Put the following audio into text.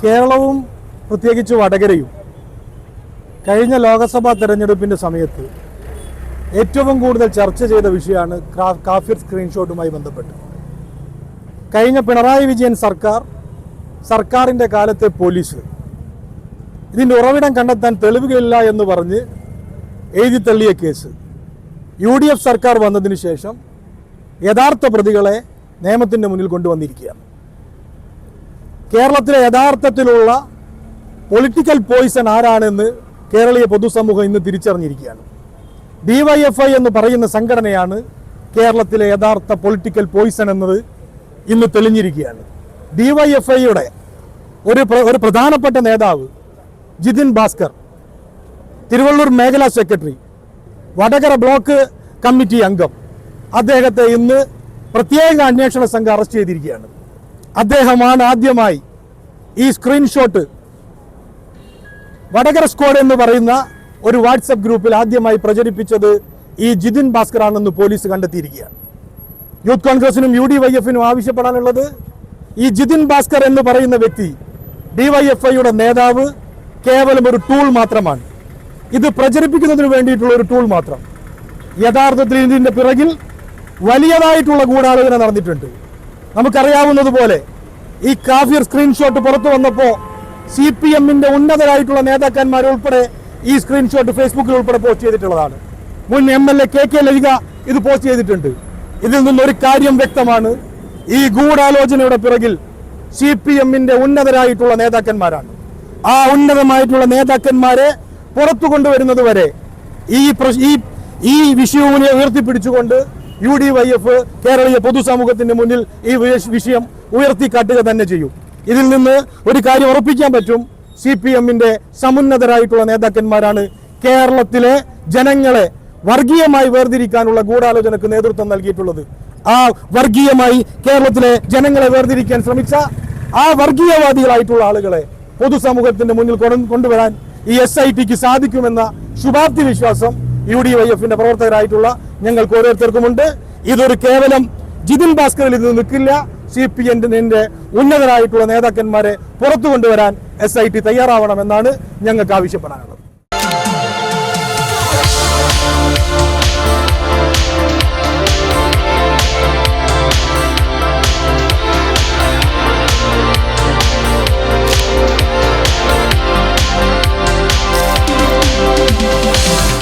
കേരളവും പ്രത്യേകിച്ച് വടകരയും കഴിഞ്ഞ ലോക്സഭാ തെരഞ്ഞെടുപ്പിൻ്റെ സമയത്ത് ഏറ്റവും കൂടുതൽ ചർച്ച ചെയ്ത വിഷയമാണ് കാഫിർ സ്ക്രീൻഷോട്ടുമായി ബന്ധപ്പെട്ട്. കഴിഞ്ഞ പിണറായി വിജയൻ സർക്കാരിൻ്റെ കാലത്തെ പോലീസ് ഇതിൻ്റെ ഉറവിടം കണ്ടെത്താൻ തെളിവുകളില്ല എന്ന് പറഞ്ഞ് എഴുതി തള്ളിയ കേസ് UDF സർക്കാർ വന്നതിന് ശേഷം യഥാർത്ഥ പ്രതികളെ നിയമത്തിൻ്റെ മുന്നിൽ കൊണ്ടുവന്നിരിക്കുകയാണ്. കേരളത്തിലെ യഥാർത്ഥത്തിലുള്ള പൊളിറ്റിക്കൽ പോയിസൺ ആരാണെന്ന് കേരളീയ പൊതുസമൂഹം ഇന്ന് തിരിച്ചറിഞ്ഞിരിക്കുകയാണ്. DYFI എന്ന് പറയുന്ന സംഘടനയാണ് കേരളത്തിലെ യഥാർത്ഥ പൊളിറ്റിക്കൽ പോയിസൺ എന്നത് ഇന്ന് തെളിഞ്ഞിരിക്കുകയാണ്. DYFIയുടെ ഒരു പ്രധാനപ്പെട്ട നേതാവ് ജിതിൻ ഭാസ്കർ, തിരുവള്ളൂർ മേഖലാ സെക്രട്ടറി, വടകര ബ്ലോക്ക് കമ്മിറ്റി അംഗം, അദ്ദേഹത്തെ ഇന്ന് പ്രത്യേക അന്വേഷണ സംഘം അറസ്റ്റ് ചെയ്തിരിക്കുകയാണ്. അദ്ദേഹമാണ് ആദ്യമായി ഈ സ്ക്രീൻഷോട്ട് വടകര സ്ക്വാഡ് എന്ന് പറയുന്ന ഒരു വാട്സപ്പ് ഗ്രൂപ്പിൽ ആദ്യമായി പ്രചരിപ്പിച്ചത് ഈ ജിതിൻ ഭാസ്കർ ആണെന്ന് പോലീസ് കണ്ടെത്തിയിരിക്കുകയാണ്. യൂത്ത് കോൺഗ്രസിനും UDYFിനും ആവശ്യപ്പെടാനുള്ളത്, ഈ ജിതിൻ ഭാസ്കർ എന്ന് പറയുന്ന വ്യക്തി DYFIയുടെ നേതാവ് കേവലം ഒരു ടൂൾ മാത്രമാണ്. ഇത് പ്രചരിപ്പിക്കുന്നതിന് വേണ്ടിയിട്ടുള്ള ഒരു ടൂൾ മാത്രം. യഥാർത്ഥത്തിൽ ഇതിൻ്റെ പിറകിൽ വലിയതായിട്ടുള്ള ഗൂഢാലോചന നടന്നിട്ടുണ്ട്. നമുക്കറിയാവുന്നതുപോലെ ഈ കാഫിർ സ്ക്രീൻഷോട്ട് പുറത്തു വന്നപ്പോൾ CPMന്റെ ഉന്നതരായിട്ടുള്ള നേതാക്കന്മാരുൾപ്പെടെ ഈ സ്ക്രീൻഷോട്ട് ഫേസ്ബുക്കിൽ ഉൾപ്പെടെ പോസ്റ്റ് ചെയ്തിട്ടുള്ളതാണ്. മുൻ MLA KK ലളിക ഇത് പോസ്റ്റ് ചെയ്തിട്ടുണ്ട്. ഇതിൽ നിന്നൊരു കാര്യം വ്യക്തമാണ്, ഈ ഗൂഢാലോചനയുടെ പിറകിൽ CPMന്റെ ഉന്നതരായിട്ടുള്ള നേതാക്കന്മാരാണ്. ആ ഉന്നതമായിട്ടുള്ള നേതാക്കന്മാരെ പുറത്തു കൊണ്ടുവരുന്നത് വരെ ഈ വിഷയവുനെ ഉയർത്തിപ്പിടിച്ചുകൊണ്ട് UDYF കേരളീയ പൊതുസമൂഹത്തിന്റെ മുന്നിൽ ഈ വിഷയം ഉയർത്തിക്കാട്ടുക തന്നെ ചെയ്യും. ഇതിൽ നിന്ന് ഒരു കാര്യം ഉറപ്പിക്കാൻ പറ്റും, CPMന്റെ സമുന്നതരായിട്ടുള്ള നേതാക്കന്മാരാണ് കേരളത്തിലെ ജനങ്ങളെ വർഗീയമായി വേർതിരിക്കാനുള്ള ഗൂഢാലോചനക്ക് നേതൃത്വം നൽകിയിട്ടുള്ളത്. ആ വർഗീയമായി കേരളത്തിലെ ജനങ്ങളെ വേർതിരിക്കാൻ ശ്രമിച്ച ആ വർഗീയവാദികളായിട്ടുള്ള ആളുകളെ പൊതുസമൂഹത്തിന്റെ മുന്നിൽ കൊണ്ടുവരാൻ ഈ SITക്ക് സാധിക്കുമെന്ന ശുഭാപ്തി വിശ്വാസം UDYFിന്റെ പ്രവർത്തകരായിട്ടുള്ള ഞങ്ങൾക്ക് ഓരോരുത്തർക്കുമുണ്ട്. ഇതൊരു കേവലം ജിതിൻ ഭാസ്കറിൽ ഇത് നിൽക്കില്ല. CPMന്റെ ഉന്നതരായിട്ടുള്ള നേതാക്കന്മാരെ പുറത്തു കൊണ്ടുവരാൻ SIT തയ്യാറാവണമെന്നാണ് ഞങ്ങൾക്ക് ആവശ്യപ്പെടാനുള്ളത്.